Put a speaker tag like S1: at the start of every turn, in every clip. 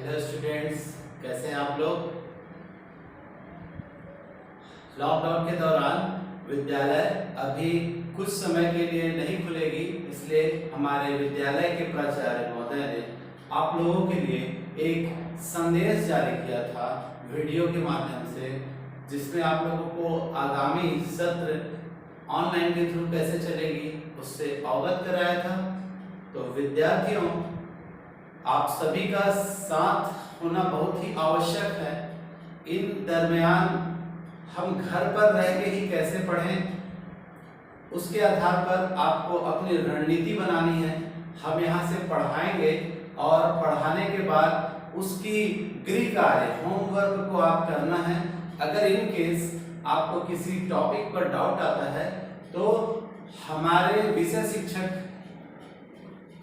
S1: Hello students, कैसे हैं आप लोग। लॉकडाउन के दौरान विद्यालय अभी कुछ समय के लिए नहीं खुलेगी, इसलिए हमारे विद्यालय के प्राचार्य महोदय ने आप लोगों के लिए एक संदेश जारी किया था वीडियो के माध्यम से, जिसमें आप लोगों को आगामी सत्र ऑनलाइन के थ्रू कैसे चलेगी उससे अवगत कराया था। तो विद्यार्थियों, आप सभी का साथ होना बहुत ही आवश्यक है। इन दरमियान हम घर पर रह के ही कैसे पढ़ें, उसके आधार पर आपको अपनी रणनीति बनानी है। हम यहाँ से पढ़ाएंगे और पढ़ाने के बाद उसकी गृह कार्य होमवर्क को आप करना है। अगर इन केस आपको किसी टॉपिक पर डाउट आता है तो हमारे विषय शिक्षक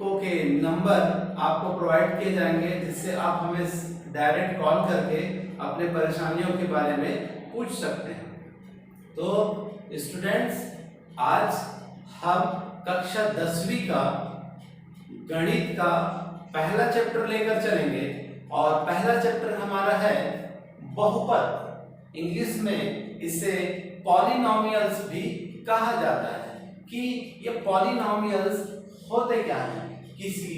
S1: के नंबर आपको प्रोवाइड किए जाएंगे, जिससे आप हमें डायरेक्ट कॉल करके अपने परेशानियों के बारे में पूछ सकते हैं। तो स्टूडेंट्स, आज हम कक्षा 10वीं का गणित का पहला चैप्टर लेकर चलेंगे और पहला चैप्टर हमारा है बहुपद। इंग्लिश में इसे पॉलिनोमियल्स भी कहा जाता है कि ये पॉलिनोमियल्स होते क्या हैं। किसी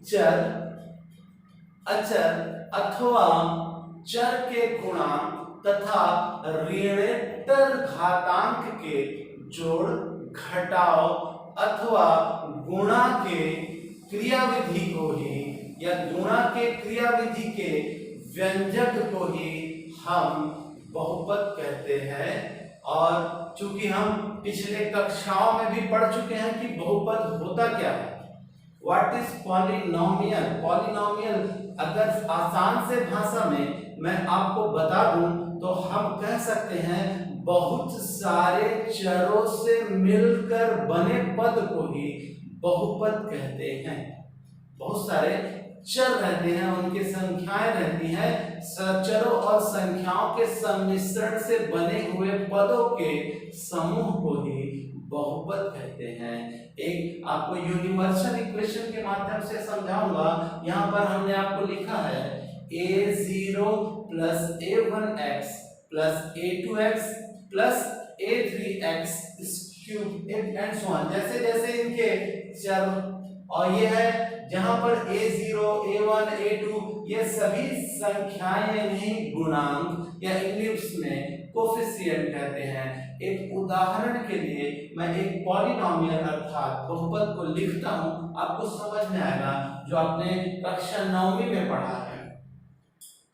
S1: चर, अचर अथवा चर के गुणांक तथा ऋणोत्तर घातांक के जोड़, घटाव अथवा गुणा के क्रियाविधि को ही या गुणा के क्रियाविधि के व्यंजक को ही हम बहुपद कहते हैं। और चूंकि हम पिछले कक्षाओं में भी पढ़ चुके हैं कि बहुपद होता क्या है, व्हाट इज पॉलिनोमियल। पॉलिनोमियल अगर आसान से भाषा में मैं आपको बता दूं तो हम कह सकते हैं बहुत सारे चरों से मिलकर बने पद को ही बहुपद कहते हैं। बहुत सारे चर रहते हैं, उनकी संख्याएं रहती हैं, चरों और संख्याओं के सम्मिश्रण से बने हुए पदों के समूह को ही बहुपद कहते हैं। एक आपको यूनिवर्सल इक्वेशन के माध्यम से समझाऊंगा। यहाँ पर हमने आपको लिखा है a0 plus a1x plus a2x plus a3x cube and so on, जैसे जैसे इनके चर। और ये है जहां पर a0 a1 a2 ये सभी संख्याएं नहीं गुणांक या इंग्लिश में कोफिशिएंट कहते हैं। एक उदाहरण के लिए मैं एक पॉलिनोमियल अर्थात बहुपद को लिखता हूं, आपको समझ में आएगा, जो आपने कक्षा 9वीं में पढ़ा है।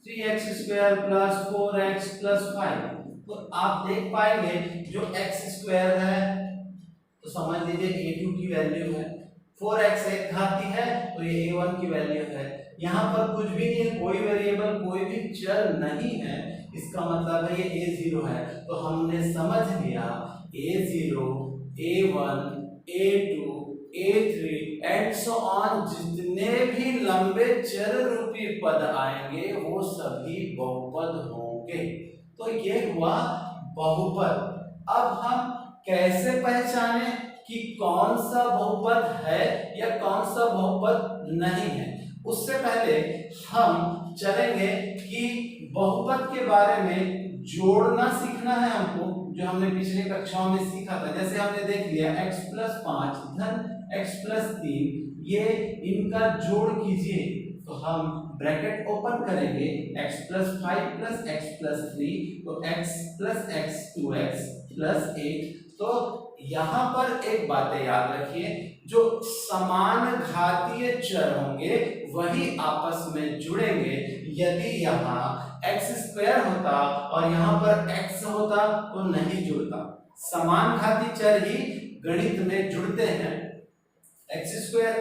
S1: 3x square plus 4x plus 5। तो आप देख पाएंगे जो x स्क्वायर है तो समझ लीजिए a2 की वैल्यू है, 4x एक घाती है तो ये a1 की वैल्यू है। यहाँ पर कुछ भी नहीं है, कोई वेरिएबल कोई भी चर नहीं है, इसका मतलब है ये a0 है। तो हमने समझ लिया a0 a1 a2 a3 and so on, जितने भी लंबे चर रूपी पद आएंगे वो सभी बहुपद होंगे। तो ये हुआ बहुपद। अब हम कैसे पहचाने कि कौन सा बहुपद है या कौन सा बहुपद नहीं है, उससे पहले हम चलेंगे कि बहुपद के बारे में जोड़ना सीखना है हमको, जो हमने पिछले कक्षाओं में सीखा था। जैसे हमने देख लिया x प्लस 5 धन x प्लस 3, ये इनका जोड़ कीजिए तो हम ब्रैकेट ओपन करेंगे x plus 5 plus x plus 3 तो x plus x 2x plus 8। तो यहाँ पर एक बात याद रखिए, जो समान घातीय चर होंगे वही आपस में जुड़ेंगे। यदि यहाँ x स्क्वायर होता और यहाँ पर x होता तो नहीं जुड़ता। समान घातीय चर ही गणित में जुड़ते हैं। x स्क्वायर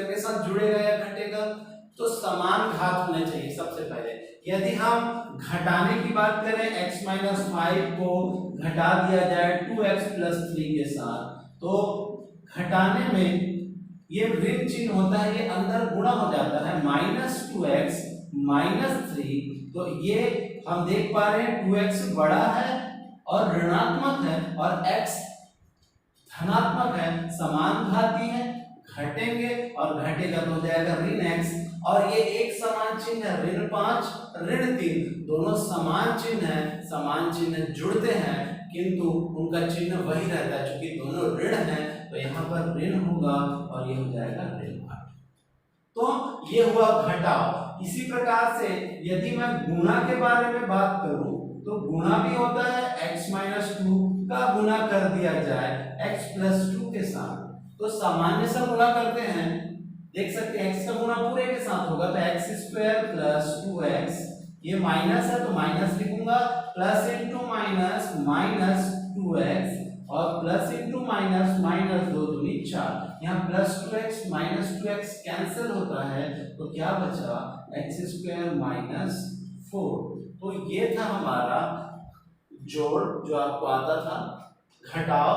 S1: के साथ जुड़ेगा या घटेगा, तो समान घात होने चाहिए सबसे पहले। यदि हम घटाने की बात करें, x माइनस 5 को घटा दिया जाए 2x प्लस 3 के साथ, तो घटाने में ये ऋण चिन्ह होता है, ये अंदर गुणा हो जाता है, माइनस 2x माइनस 3। तो ये हम देख पा रहे हैं 2x बड़ा है और ऋणात्मक है और x धनात्मक है, समान घाती है। घटेंगे और घटेगा तो हो जाएगा ऋण x, और ये एक समान चिन्ह है, ऋण 5 ऋण 3 दोनों समान चिन्ह है, समान चिन्ह जुड़ते हैं किंतु उनका चिन्ह वही रहता है, क्योंकि दोनों ऋण हैं तो यहाँ पर ऋण होगा और ये हो जाएगा ऋण 8। तो ये हुआ घटाव। इसी प्रकार से यदि मैं गुणा के बारे में बात करूं तो गुणा भी होता है, x-2 का गुणा कर दिया जाए x+2 के साथ, तो सामान्य सा गुणा करते हैं, देख सकते हैं x का गुणा पूरे के साथ होगा तो x² + 2x, ये माइनस है तो माइनस लिखूंगा, plus into minus minus 2x और प्लस इंटू माइनस माइनस 2 दूनी 4, यहाँ plus 2x minus 2x cancel होता है तो क्या बचा x² - 4। तो ये था हमारा जोड़ जो आपको आता था, घटाव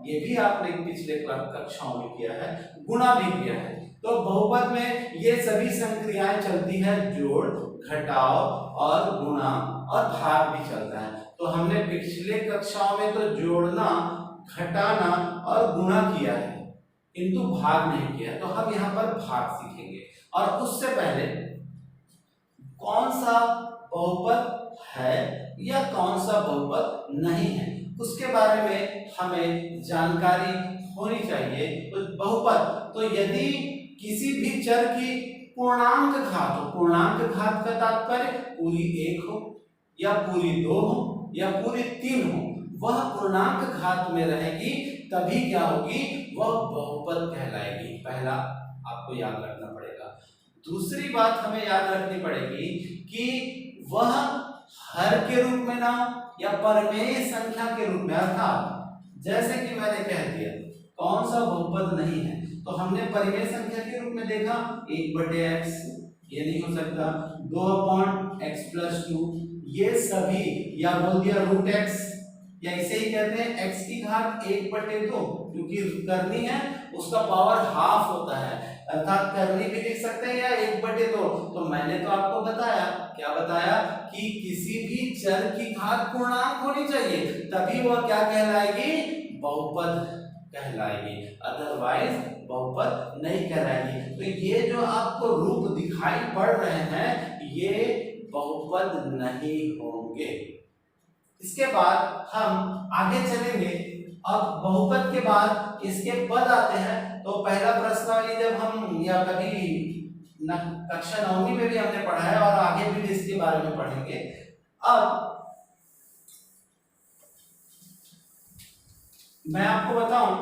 S1: ये भी आपने पिछले कक्षाओं में किया है, गुणा भी किया है। तो बहुपद में ये सभी संक्रियाएं चलती है, जोड़, घटाव और गुणा और भाग भी चलता है। तो हमने पिछले कक्षाओं में तो जोड़ना, घटाना और गुणा किया है किंतु भाग नहीं किया, तो हम यहाँ पर भाग सीखेंगे। और उससे पहले कौन सा बहुपद है या कौन सा बहुपद नहीं है उसके बारे में हमें जानकारी होनी चाहिए। तो बहुपद, तो यदि किसी भी चर की पूर्णांक घात हो, पूर्णांक घात का तात्पर्य पूरी 1 हो या पूरी 2 हो या पूरी 3 हो, वह पूर्णांक घात में रहेगी तभी क्या होगी, वह बहुपद कहलाएगी। पहला आपको याद रखना पड़ेगा। दूसरी बात हमें याद रखनी पड़ेगी कि वह हर के रूप में ना या परमेय संख्या के रूप में, अर्थात जैसे कि मैंने कह दिया कौन सा बहुपद नहीं है, तो हमने परिमेय संख्या के रूप में देखा 1/x, ये नहीं हो सकता, 2/x+2, ये सभी, या बोल दिया √x, या इसे ही कहते हैं x की घात 1/2, क्योंकि करनी है उसका पावर हाफ होता है, अर्थात करनी भी लिख सकते हैं या 1/2। तो मैंने तो आपको बताया, क्या बताया कि किसी भी चर की घात पूर्णांक होनी चाहिए तभी वह क्या कहलाएगी, बहुपद कहलाएगी, अदरवाइज बहुपद नहीं कहलाएगी। तो ये जो आपको रूप दिखाई पड़ रहे हैं ये बहुपद नहीं होंगे। इसके बाद हम आगे चलेंगे। अब बहुपद के बाद इसके पद आते हैं। तो पहला प्रश्नावली जब हम, या कभी कक्षा 9वीं में भी हमने पढ़ा है और आगे भी इसके बारे में पढ़ेंगे। अब मैं आपको बताऊं,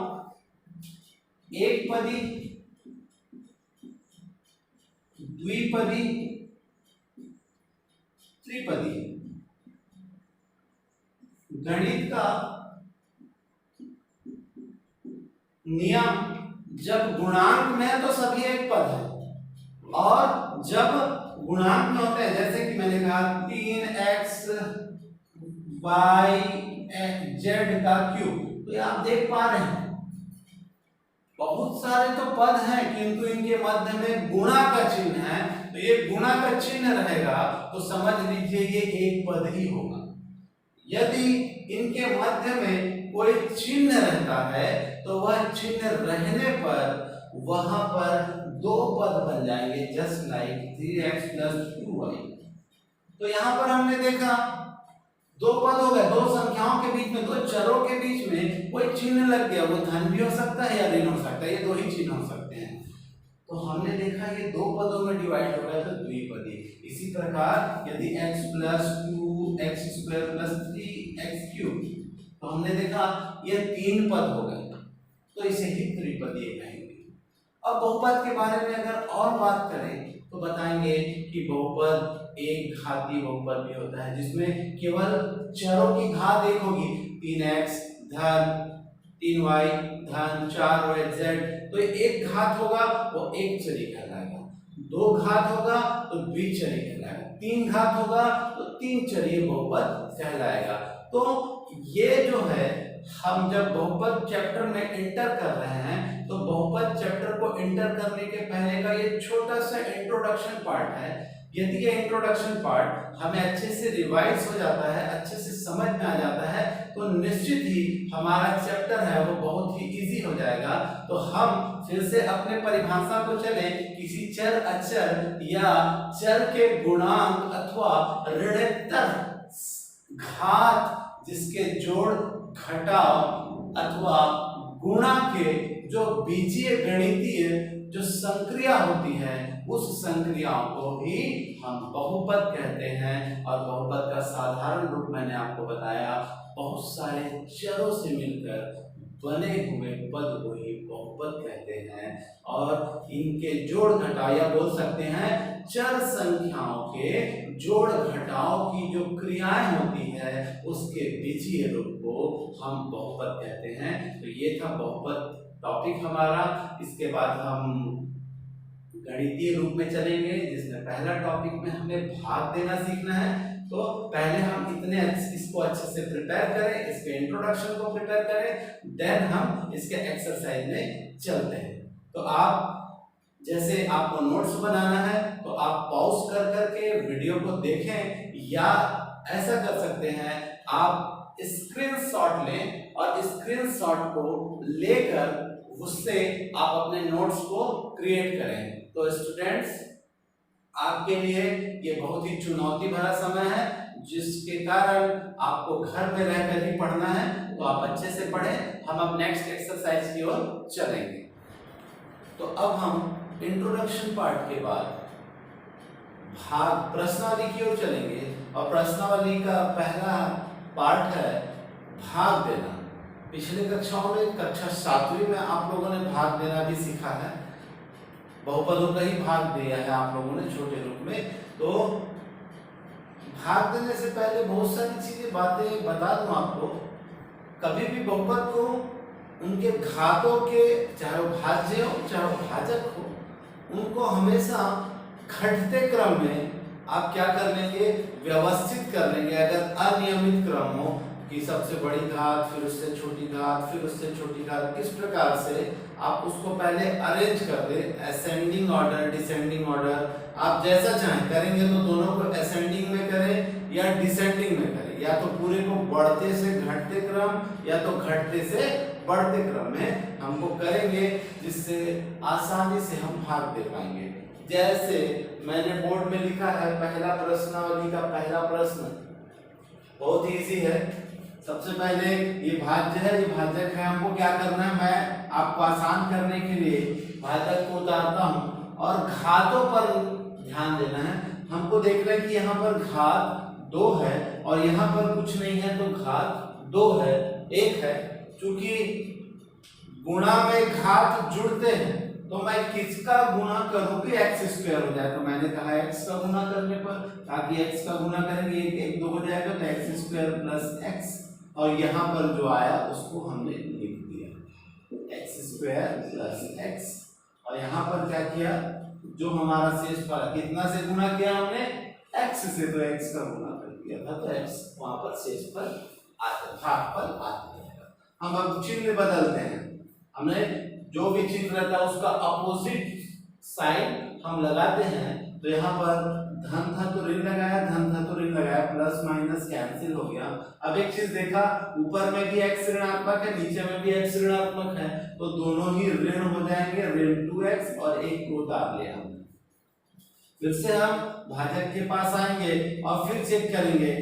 S1: एक पदी, द्विपदी, त्रिपदी, गणित का नियम जब गुणांक में है तो सभी एक पद है, और जब गुणांक में होते हैं, जैसे कि मैंने कहा 3x y z का क्यूब, तो ये आप देख पा रहे हैं बहुत सारे तो पद हैं किंतु इनके मध्य में गुणा का चिन्ह है, तो ये गुणा का चिन्ह रहेगा तो समझ लीजिए ये एक पद ही होगा। यदि इनके मध्य में कोई चिन्ह रहता है तो वह चिन्ह रहने पर वहां पर 2 पद बन जाएंगे, जस्ट लाइक 3x + 2y। तो यहां पर हमने देखा 2 पद हो गए, 2 संख्याओं के बीच में, 2 चरों के बीच में कोई चिन्ह लग गया, वो धन भी हो सकता है या ऋण हो सकता है, ये 2 ही चिन्ह हो सकते हैं। तो हमने देखा ये 2 पदों में डिवाइड हो गया तो द्विपदी। इसी प्रकार यदि x + 2x² + 3x³, तो हमने देखा ये 3 पद हो गए, तो इसे ही त्रिपदी कहेंगे। अब बहुपद के बारे में अगर और बात करें तो बताएंगे कि बहुपद एक घातीय बहुपद भी होता है जिसमें केवल चरों की घात एक होगी, 3x धन 3y धन 4y तो एक घात होगा वो एक चरी कहलाएगा, 2 घात होगा तो द्विचरी कहलाएगा, 3 घात होगा तो 3 चरीय बहुपद कहलाएगा। तो ये जो है, हम जब बहुपद चैप्टर में इंटर कर रहे हैं तो बहुपद चैप्टर को इंटर करने के पहले का ये छोटा सा इंट्रोडक्शन पार्ट है। यदि ये इंट्रोडक्शन पार्ट हमें अच्छे से रिवाइज हो जाता है, अच्छे से समझ में आ जाता है, तो निश्चित ही हमारा चैप्टर है वो बहुत ही इजी हो जाएगा। तो हम फिर से अपने परिभाषा को चले, किसी चर, अचर या चर के गुणांक अथवा ऋणोत्तर घात जिसके जोड़, घटाव अथवा गुणा के जो बीजीय गणितीय जो संक्रिया होती है, उस संक्रियाओं को ही हम बहुपद कहते हैं। और बहुपद का साधारण रूप मैंने आपको बताया, बहुत सारे चरों से मिलकर बने हुए पद को ही बहुपद कहते हैं। और इनके जोड़ घटाव या बोल सकते हैं चर संख्याओं के जोड़ घटाव की जो क्रियाएं होती है, उसके बीजीय रूप को हम बहुपद कहते हैं। तो ये था बहुपद टॉपिक हमारा। इसके बाद हम गणितीय रूप में चलेंगे, जिसमें पहला टॉपिक में हमें भाग देना सीखना है। तो पहले हम इसको अच्छे से प्रिपेयर करें, इसके इंट्रोडक्शन को प्रिपेयर करें, देन हम इसके एक्सरसाइज में चलते हैं। तो आप जैसे आपको नोट्स बनाना है तो आप पॉज कर करके वीडियो को देखें, या ऐसा कर सकते हैं आप स्क्रीनशॉट लें और स्क्रीनशॉट को लेकर उससे आप अपने नोट्स को क्रिएट करें। तो स्टूडेंट्स, आपके लिए ये बहुत ही चुनौती भरा समय है, जिसके कारण आपको घर में रहकर ही पढ़ना है। तो आप अच्छे से पढ़ें। हम अब नेक्स्ट एक्सरसाइज की ओर चलेंगे। तो अब हम इंट्रोडक्शन पार्ट के बाद भाग प्रश्नावली की ओर चलेंगे। और प्रश्नावली का पहला पार्ट है भाग देना। पिछले कक्षाओं में, कक्षा 7वीं में आप लोगों ने भाग देना भी सीखा है, बहुपदों का ही भाग दिया है आप लोगों ने छोटे रूप में। तो भाग देने से पहले बहुत सारी चीजें, बातें बता दूं आपको। कभी भी बहुपद को उनके घातों के, चाहे वो भाज्य हो चाहे वो भाजक हो, उनको हमेशा घटते क्रम में आप क्या कर लेंगे, व्यवस्थित कर लेंगे। अगर अनियमित क्रम हो कि सबसे बड़ी घात, फिर उससे छोटी घात, फिर उससे छोटी घात, किस प्रकार से आप उसको पहले अरेंज कर दे, असेंडिंग ऑर्डर, डिसेंडिंग ऑर्डर, आप जैसा चाहें करेंगे। तो दोनों को असेंडिंग में करें या डिसेंडिंग में करें, या तो पूरे को बढ़ते से घटते क्रम या तो घटते से बढ़ते क्रम में हमको करेंगे, जिससे आसानी से हम भाग दे पाएंगे। जैसे मैंने बोर्ड में लिखा है, पहला प्रश्नावली का पहला प्रश्न बहुत ही इजी है। सबसे पहले ये भाज्य है, ये भाजक है, हमको क्या करना है, मैं आपको आसान करने के लिए भाजक को उतारता हूं और घातों पर ध्यान देना है। हमको देखना है कि यहाँ पर घात 2 है और यहाँ पर कुछ नहीं है, तो घात 2 है, 1 है। चूंकि गुणा में घात जुड़ते हैं, तो मैं किसका गुणा करूं कि x स्क्वायर हो जाए। तो मैंने कहा x का गुणा करने पर, ताकि x का गुणा करेंगे 1 2 हो जाएगा, तो x स्क्वायर प्लस x, और यहाँ पर जो आया उसको हमने लिख दिया x स्क्वायर प्लस x। और यहाँ पर क्या किया, जो हमारा शेष फल कितना से गुणा किया हमने, x से, तो x का गुणा कर दिया था, तो x वहां पर शेष फल भागफल आ जाएगा। हम अब चिन्ह बदलते हैं। हमने जो भी चिन्ह रहता है उसका अपोजिट साइन हम लगाते हैं। तो यहाँ पर धन था तो ऋण लगाया, धन था तो ऋण लगाया, प्लस माइनस कैंसिल हो गया। अब एक चीज देखा, ऊपर में भी x ऋणात्मक है, नीचे में भी x ऋणात्मक है, तो दोनों ही ऋण हो जाएंगे, ऋण 2x, और एक को उतार लिया। फिर से हम भाजक के पास आएंगे और फिर चेक करेंगे,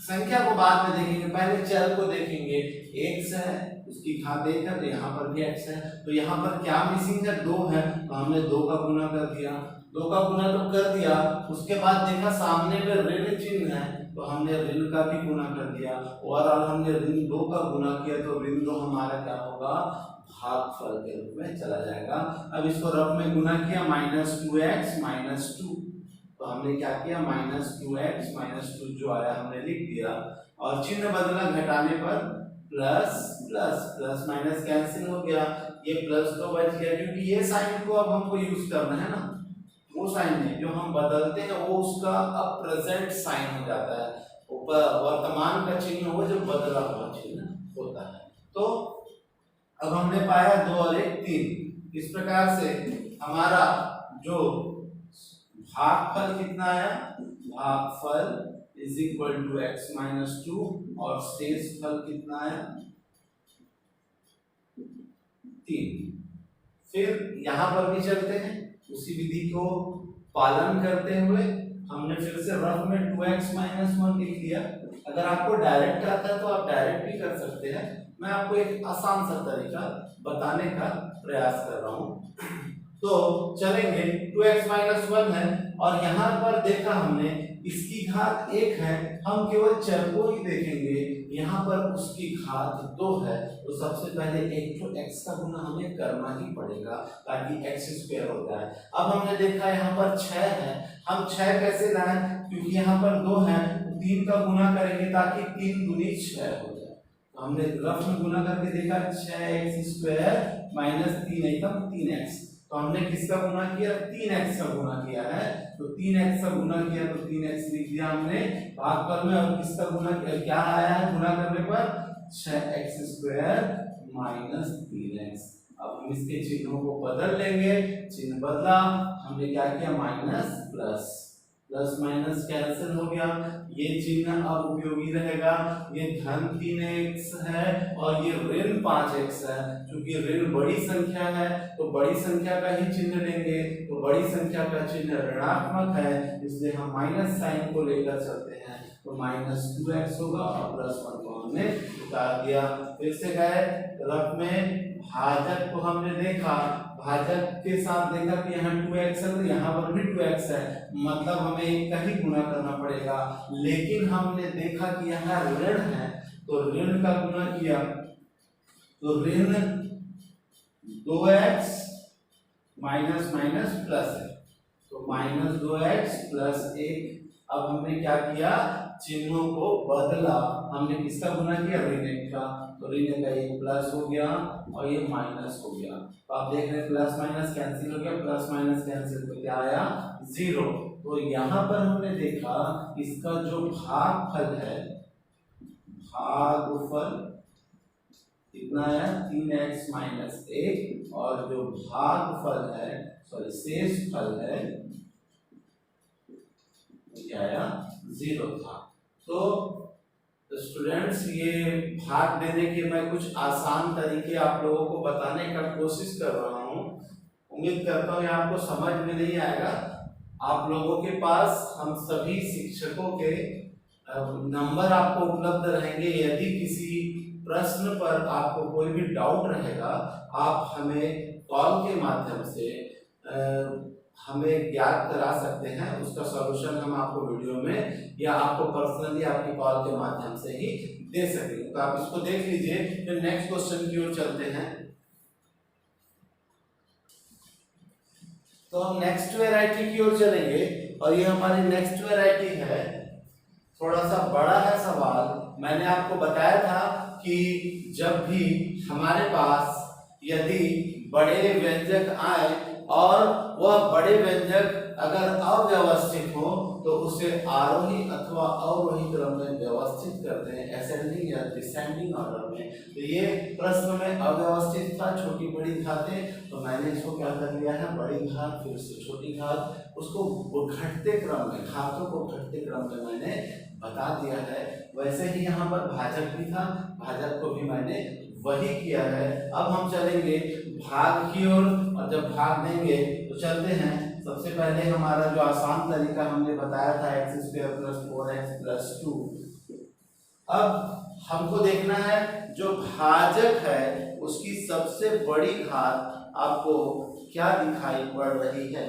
S1: संख्या को बाद में देखेंगे, पहले चर को देखेंगे। x है, उसकी घात 1 है, तो यहाँ पर भी x है, तो यहाँ पर क्या मिसिंग है, 2 है, तो हमने 2 का गुना कर दिया। 2 का गुना तो कर दिया, उसके बाद देखा सामने में ऋण चिन्ह है, तो हमने ऋण का भी गुना कर दिया। और हमने ऋण 2 का गुना किया, तो ऋण 2 हमारा क्या होगा, भागफल के रूप में चला जाएगा। अब इसको रफ में गुना किया, -2x -2, तो हमने क्या किया, -2x -2 जो आया हमने लिख दिया, और चिन्ह बदला घटाने पर plus plus plus minus cancel हो गया, ये प्लस तो बच गया, क्योंकि ये साइन को अब हमको यूज करना है ना, वो साइन नहीं जो हम बदलते हैं वो उसका अब प्रेजेंट साइन हो जाता है, ऊपर वर्तमान का चिन्ह हो जो बदला हुआ चिन्ह होता है। तो अब हमने पाया 2 और 1 3। इस प्रकार से हमारा जो भागफल कितना आया, भागफल is equal to x minus 2 और शेष फल कितना आया 3। फिर यहां पर भी चलते हैं, उसी विधि को पालन करते हुए हमने फिर से रफ में 2x माइनस 1 लिख दिया। अगर आपको डायरेक्ट आता है तो आप डायरेक्ट भी कर सकते हैं, मैं आपको एक आसान सा तरीका बताने का प्रयास कर रहा हूं। तो चलेंगे 2x माइनस 1 है और यहाँ पर देखा हमने इसकी घात 1 है, हम केवल चर को ही देखेंगे, यहाँ पर उसकी घात 2 है, तो सबसे पहले एक तो x का गुना हमें करना ही पड़ेगा ताकि x स्क्वायर हो जाए। अब हमने देखा यहाँ पर 6 है, हम 6 कैसे लाएं, क्योंकि यहाँ पर 2 है, 3 का गुना करेंगे ताकि 3 दूनी 6 हो जाए। तो हमने रफ में गुना करके देखा 6x स्क्वायर माइनस 3 एकदम 3x, तो हमने किसका गुना किया 3x का गुना किया है, तो 3x का गुना किया तो 3x लिख दिया हमने भागफल में, और किसका गुना किया, क्या आया है गुना करने पर 6x स्क्वायर माइनस 3x। अब हम इसके चिन्हों को बदल लेंगे, चिन्ह बदला, हमने क्या किया minus plus, plus minus cancel हो गया, ये चिन्ह अब उपयोगी रहेगा, ये धन 3x है और ये ऋण 5x है, क्योंकि ऋण बड़ी संख्या है तो बड़ी संख्या का ही चिन्ह लेंगे, तो बड़ी संख्या का चिन्ह ऋणात्मक है, इसलिए हम माइनस साइन को लेकर चलते हैं, तो माइनस 2x होगा और प्लस 1 को हमने उतार दिया। फिर से गए रफ में, भाजक को हमने देखा, भाजक के साथ देखा कि यहाँ 2x है तो यहाँ पर भी 2x है, मतलब हमें एक का ही गुना करना पड़ेगा, लेकिन हमने देखा कि यहाँ ऋण है तो ऋण का गुना किया तो ऋण 2x माइनस माइनस प्लस है, तो माइनस 2x प्लस 1। अब हमने क्या किया, चिन्हों को बदला, हमने किसका गुना किया ऋण 1 का, तो ऋण का एक प्लस हो गया और ये माइनस हो गया, तो आप देख रहे हैं प्लस माइनस कैंसिल हो गया, प्लस माइनस कैंसिल तो क्या आया 0। तो यहाँ पर हमने देखा इसका जो भागफल है, भागफल कितना है 3x माइनस 1, और जो भागफल है सॉरी शेष फल है क्या आया 0 था। तो स्टूडेंट्स ये भाग देने के मैं कुछ आसान तरीके आप लोगों को बताने का कोशिश कर रहा हूँ, उम्मीद करता हूँ ये आपको समझ में नहीं आएगा। आप लोगों के पास हम सभी शिक्षकों के नंबर आपको उपलब्ध रहेंगे, यदि किसी प्रश्न पर आपको कोई भी डाउट रहेगा आप हमें कॉल के माध्यम से हमें ज्ञात करा सकते हैं, उसका सॉल्यूशन हम आपको वीडियो में या आपको पर्सनली आपकी कॉल के माध्यम से ही दे सकेंगे। तो आप इसको देख लीजिए, फिर नेक्स्ट क्वेश्चन की ओर चलते हैं। तो हम नेक्स्ट वैरायटी की ओर चलेंगे और ये हमारी नेक्स्ट वैरायटी है, थोड़ा सा बड़ा है सवाल। मैंने आपको बताया था कि जब भी हमारे पास यदि बड़े व्यंजक आए और वह बड़े व्यंजक अगर अव्यवस्थित हो तो उसे आरोही अथवा अवरोही क्रम में व्यवस्थित करते हैं, असेंडिंग या डिसेंडिंग ऑर्डर में। तो ये प्रश्न में अव्यवस्थित था, छोटी बड़ी घातें, तो मैंने इसको क्या कर लिया है बड़ी घात फिर से छोटी घात, उसको घटते क्रम में, घातों को घटते क्रम में मैंने बता दिया है। वैसे ही यहाँ पर भाजक भी था, भाजक को भी मैंने वही किया है। अब हम चलेंगे भाग की ओर, और जब भाग देंगे तो चलते हैं। सबसे पहले हमारा जो आसान तरीका हमने बताया था x square plus 4x plus 2। अब हमको देखना है जो भाजक है उसकी सबसे बड़ी घात आपको क्या दिखाई पड़ रही है,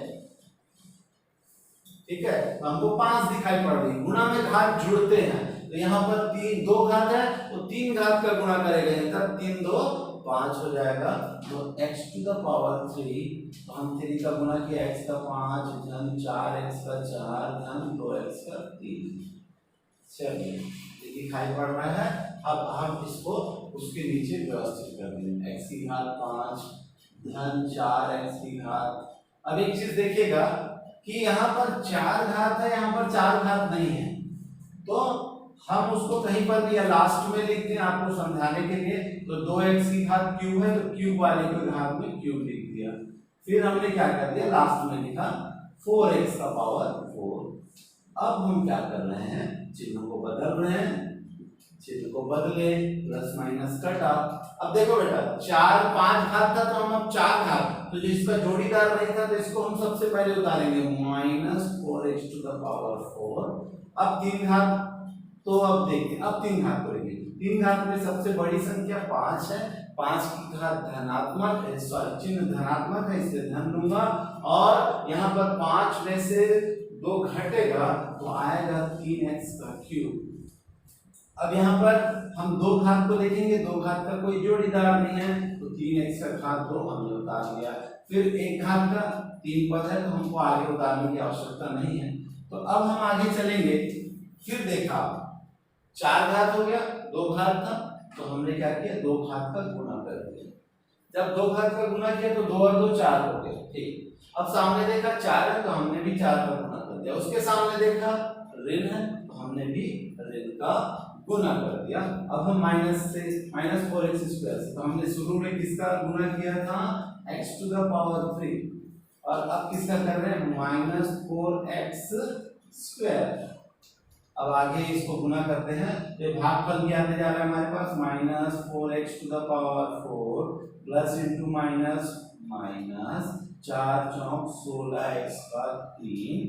S1: ठीक है, हमको 5 दिखाई पड़ रही। गुणा में घात जुड़ते हैं, तो यहाँ पर 2 घात है तो 3 घात का गुणा करेंगे तब 3 2 5 हो जाएगा, तो x टू द पावर 3, तो हम 3 का गुणा किया x का 5 धन 4x का 4 धन 2x का 3। चलिए ये दिखाई पड़ रहा है। अब हम इसको उसके नीचे व्यवस्थित कर देंगे, x की घात 5 धन 4x की घात। अब एक चीज देखिएगा कि यहाँ पर 4 घात है, यहाँ पर 4 घात नहीं है, तो हम उसको कहीं पर भी या लास्ट में लिखते हैं आपको समझाने के लिए। तो 2x की घात क्यूब है तो क्यूब वाले की घात में क्यूब लिख दिया। फिर हमने क्या कर दिया लास्ट में लिखा 4x का पावर 4। अब हम क्या कर रहे हैं, चिन्ह को बदल रहे हैं, चिन्ह को बदले, प्लस माइनस कटा। अब देखो बेटा 4 5 घात था तो हम अब 4 घात, तो जिसका जोड़ीदार नहीं था तो इसको हम सबसे पहले उतारेंगे, -4x⁴। अब 3 घात, तो अब देखिए अब 3 घात करेंगे, 3 घात में सबसे बड़ी संख्या 5 है, 5 की घात धनात्मक है, सॉरी चिन्ह धनात्मक है इसलिए धन लूंगा, और यहाँ पर 5 में से 2 घटेगा तो आएगा 3x का क्यूब। अब यहाँ पर हम 2 घात को देखेंगे, 2 घात का कोई जोड़ीदार नहीं है तो 3x का घात 2 हमने उतार लिया। फिर 1 घात का 3 पद है तो हमको आगे उतारने की आवश्यकता नहीं है। तो अब हम आगे चलेंगे, फिर देखा 4 घात हो गया, 2 घात था तो हमने क्या किया, 2 घात का गुणा कर दिया। जब 2 घात का गुणा किया तो 2 और 2 4 हो गया, ठीक। अब सामने देखा 4 है तो हमने भी 4 का गुणा कर दिया, उसके सामने देखा ऋण है तो हमने भी ऋण का गुना कर दिया। अब हम माइनस से -4x स्क्वायर से, तो हमने शुरू में किसका गुना किया था, x⁴, और अब किसका कर रहे हैं, -4x स्क्वायर। अब आगे इसको गुना करते हैं तो भागफल क्या आने जा रहा है हमारे पास, -4x⁴ plus into minus minus 4 चौक 16x का 3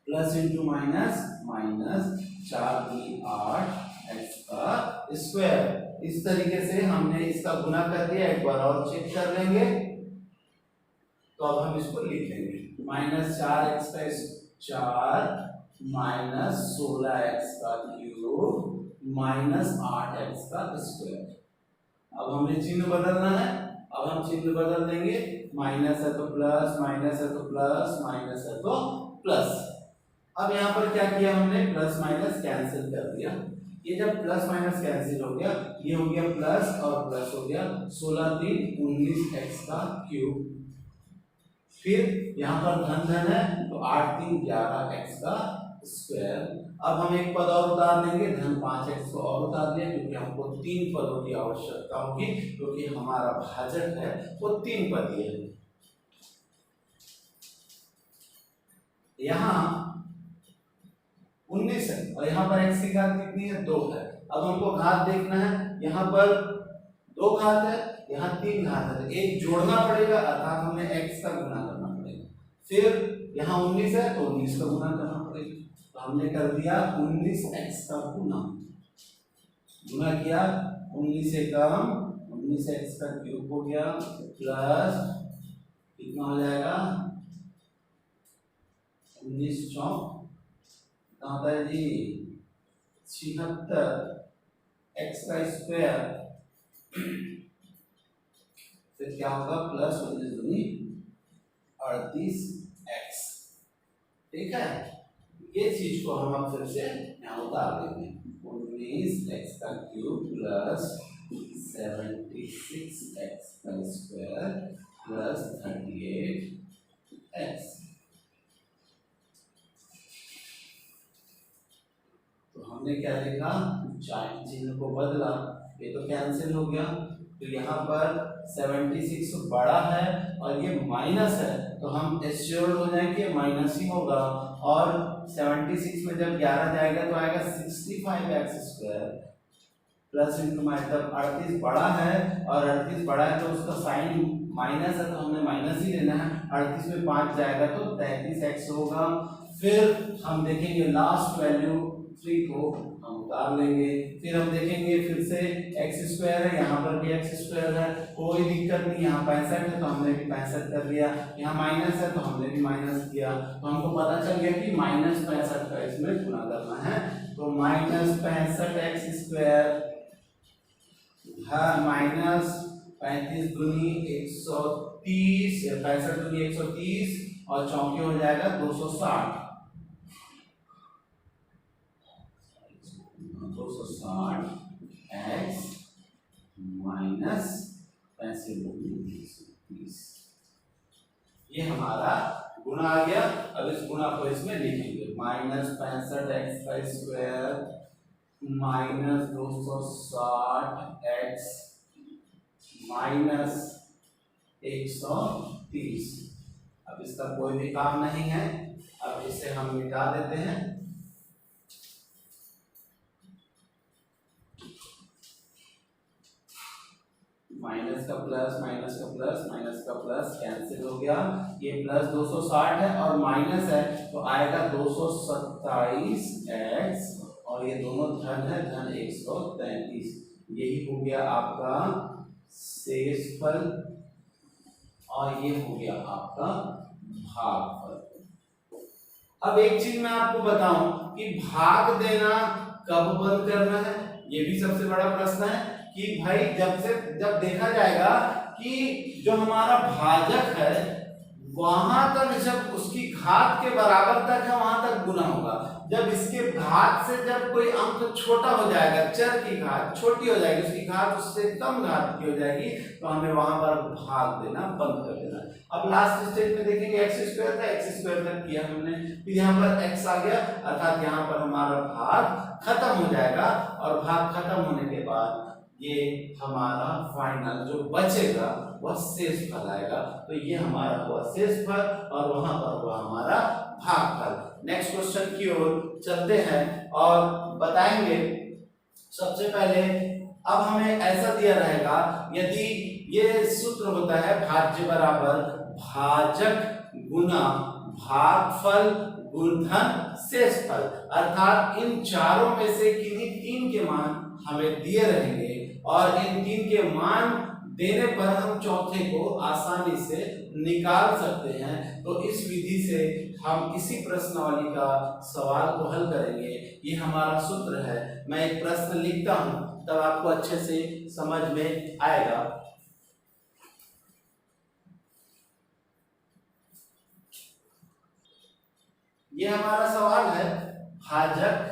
S1: प्लस इंटू माइनस माइनस 4 दूनी 8 x का स्क्वायर। इस तरीके से हमने इसका गुना कर दिया, एक बार और चेक कर लेंगे तो अब हम इसको लिख लेंगे, -4x का 4 माइनस 16x का क्यूब माइनस 8x का स्क्वायर। अब हमने चिन्ह बदलना है, अब हम चिन्ह बदल देंगे, माइनस है तो प्लस, माइनस है तो प्लस, माइनस है तो प्लस। अब यहाँ पर क्या किया हमने, प्लस माइनस कैंसिल कर दिया। ये जब प्लस माइनस कैंसिल हो गया, ये हो गया प्लस और प्लस हो गया, 16 3 19x का क्यूब। फिर यहाँ पर धन धन है तो 8 3 11x का स्क्वायर। अब हम एक पद और उतार लेंगे, धन 5x को और उतार दिया क्योंकि हमको 3 पदों की आवश्यकता होगी, क्योंकि हमारा भाजक है वो 3 पदीय है। यहाँ 19 है और यहाँ पर x की घात कितनी है, 2 है। अब हमको घात देखना है, यहाँ पर 2 घात है, यहाँ 3 घात है, तो एक जोड़ना पड़ेगा अर्थात हमें x का गुना करना पड़ेगा। फिर यहाँ 19 है तो 19 का गुना करना पड़ेगा, तो हमने कर दिया 19x का गुना किया, 19 से कम 19x का क्यूब हो गया प्लस कितना हो जाएगा, 19 चौक कितना होता है जी, 76 x का स्क्वायर। फिर क्या होगा, प्लस 19 दूनी 38x। ठीक है, ये चीज को हम अब फिर से यहाँ उतार देंगे, 19x का क्यूब प्लस 76x का स्क्वायर प्लस 38x। तो हमने क्या देखा, चिन्ह को बदला, ये तो कैंसिल हो गया, तो यहाँ पर 76 बड़ा है और ये माइनस है, तो हम एश्योर हो जाए कि माइनस ही होगा, और 76 में जब 11 जाएगा तो आएगा 65x square plus into minus, जब 38 बड़ा है और 38 बड़ा है तो उसका साइन माइनस है तो हमने माइनस ही लेना है, 38 में 5 जाएगा तो 33x होगा। फिर हम देखेंगे लास्ट वैल्यू 3 को हम उतार लेंगे, फिर हम देखेंगे फिर से x स्क्वायर है, यहाँ पर भी x स्क्वायर है, कोई दिक्कत नहीं, यहाँ 65 है तो हमने भी 65 कर लिया, यहाँ माइनस है तो हमने भी माइनस किया, तो हमको पता चल गया कि -65 का इसमें गुना करना है, तो -65x स्क्वायर -35 दूनी 130, 65 दूनी 130 और चौके हो जाएगा 260 x माइनस 35 ये हमारा गुणा आ गया। अब इस गुणा को इसमें लिखेंगे, -65x का स्क्वायर माइनस 260x माइनस 130। अब इसका कोई भी काम नहीं है, अब इसे हम मिटा देते हैं। माइनस का प्लस, माइनस का प्लस, माइनस का प्लस कैंसिल हो गया। ये प्लस 260 है और माइनस है तो आएगा 227x, और ये दोनों धन है, धन 133। यही हो गया आपका शेषफल और ये हो गया आपका भागफल। अब एक चीज मैं आपको बताऊं कि भाग देना कब बंद करना है, ये भी सबसे बड़ा प्रश्न है कि भाई जब देखा जाएगा कि जो हमारा भाजक है वहां तक, जब उसकी घात के बराबर तक है वहां तक गुना होगा। जब इसके घात से जब कोई अंक छोटा हो जाएगा, चर की घात छोटी हो जाएगी, उसकी घात उससे कम घात की हो जाएगी, तो हमें वहां पर भाग देना बंद कर देना। अब लास्ट स्टेज में देखेंगे एक्स स्क्वायर था, एक्स स्क्वायर तक किया हमने, फिर यहाँ पर एक्स आ गया, अर्थात यहाँ पर हमारा भाग खत्म हो जाएगा। और भाग खत्म होने के बाद ये हमारा फाइनल जो बचेगा वह शेषफल आएगा। तो ये हमारा हुआ शेषफल और वहां पर हुआ हमारा भागफल। नेक्स्ट क्वेश्चन की ओर चलते हैं और बताएंगे। सबसे पहले अब हमें ऐसा दिया रहेगा, यदि ये सूत्र होता है भाज्य बराबर भाजक गुना भागफल गुणधन शेषफल, अर्थात इन चारों में से किन्हीं तीन के मान हमें दिए रहेंगे और इन तीन के मान देने पर हम चौथे को आसानी से निकाल सकते हैं। तो इस विधि से हम इसी प्रश्नावली का सवाल को हल करेंगे। ये हमारा सूत्र है। मैं एक प्रश्न लिखता हूं तब आपको अच्छे से समझ में आएगा। ये हमारा सवाल है, भाजक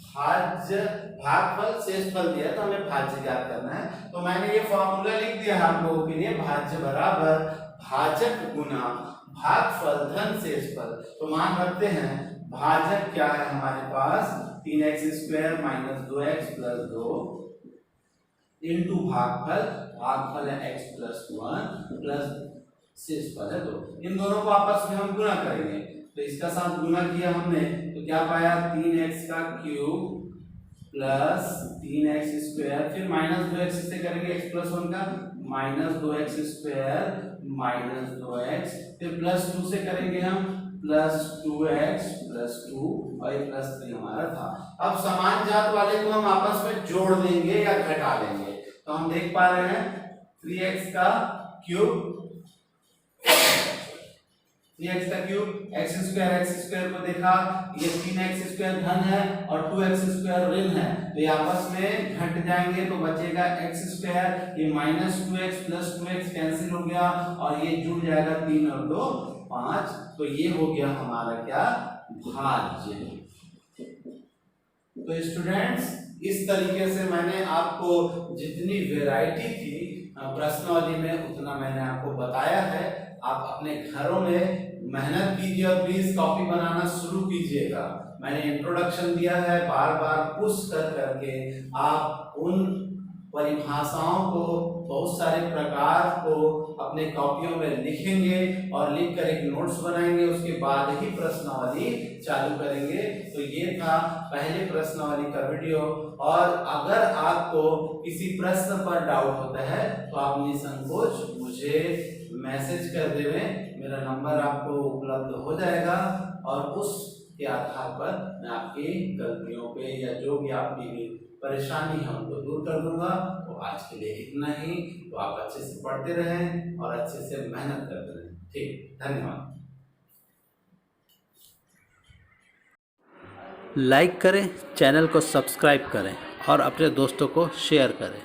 S1: भाज्य भागफल शेषफल दिया तो हमें भाज्य ज्ञात करना है। तो मैंने ये फॉर्मूला लिख दिया है आप लोगों के लिए, भाज्य बराबर भाजक गुना भागफल धन शेषफल। तो मान रखते हैं भाजक क्या है हमारे पास 3x square minus 2x plus 2 into भागफल, भागफल है x प्लस 1 प्लस शेषफल है 2। इन दोनों को आपस में हम गुना करेंगे, तो इसका साथ गुना किया हमने तो क्या पाया 3x का क्यूब प्लस 3x स्क्वायर, फिर माइनस 2x से करेंगे x प्लस 1 का minus 2x square minus 2x, फिर प्लस 2 से करेंगे हम प्लस 2x प्लस 2 और ये प्लस 3 हमारा था। अब समान जात वाले को हम आपस में जोड़ देंगे या घटा लेंगे। तो हम देख पा रहे हैं 3x का क्यूब 3x का क्यूब x स्क्वायर को देखा, ये 3x स्क्वायर धन है और 2x स्क्वायर ऋण है, तो ये आपस में घट जाएंगे तो बचेगा x स्क्वायर, ये minus 2x plus 2x cancel हो गया और ये जुड़ जाएगा 3 और 2 5। तो ये हो गया हमारा क्या भाज्य। तो स्टूडेंट्स इस तरीके से मैंने आपको जितनी वैरायटी थी प्रश्नावली में उतना मैंने आपको बताया है। आप अपने घरों में मेहनत कीजिए और प्लीज कॉपी बनाना शुरू कीजिएगा। मैंने इंट्रोडक्शन दिया है, बार बार पुश कर करके आप उन परिभाषाओं को, बहुत सारे प्रकार को अपने कॉपियों में लिखेंगे और लिखकर एक नोट्स बनाएंगे, उसके बाद ही प्रश्नावली चालू करेंगे। तो ये था पहले प्रश्नावली का वीडियो। और अगर आपको किसी प्रश्न पर डाउट होता है तो आप निसंकोच मुझे मैसेज कर देवें, मेरा नंबर आपको उपलब्ध हो जाएगा और उसके आधार पर मैं आपकी गलतियों पे या जो भी आपकी परेशानी है उनको दूर कर दूंगा। तो आज के लिए इतना ही। तो आप अच्छे से पढ़ते रहें और अच्छे से मेहनत करते रहें। ठीक, धन्यवाद।
S2: लाइक करें, चैनल को सब्सक्राइब करें और अपने दोस्तों को शेयर करें।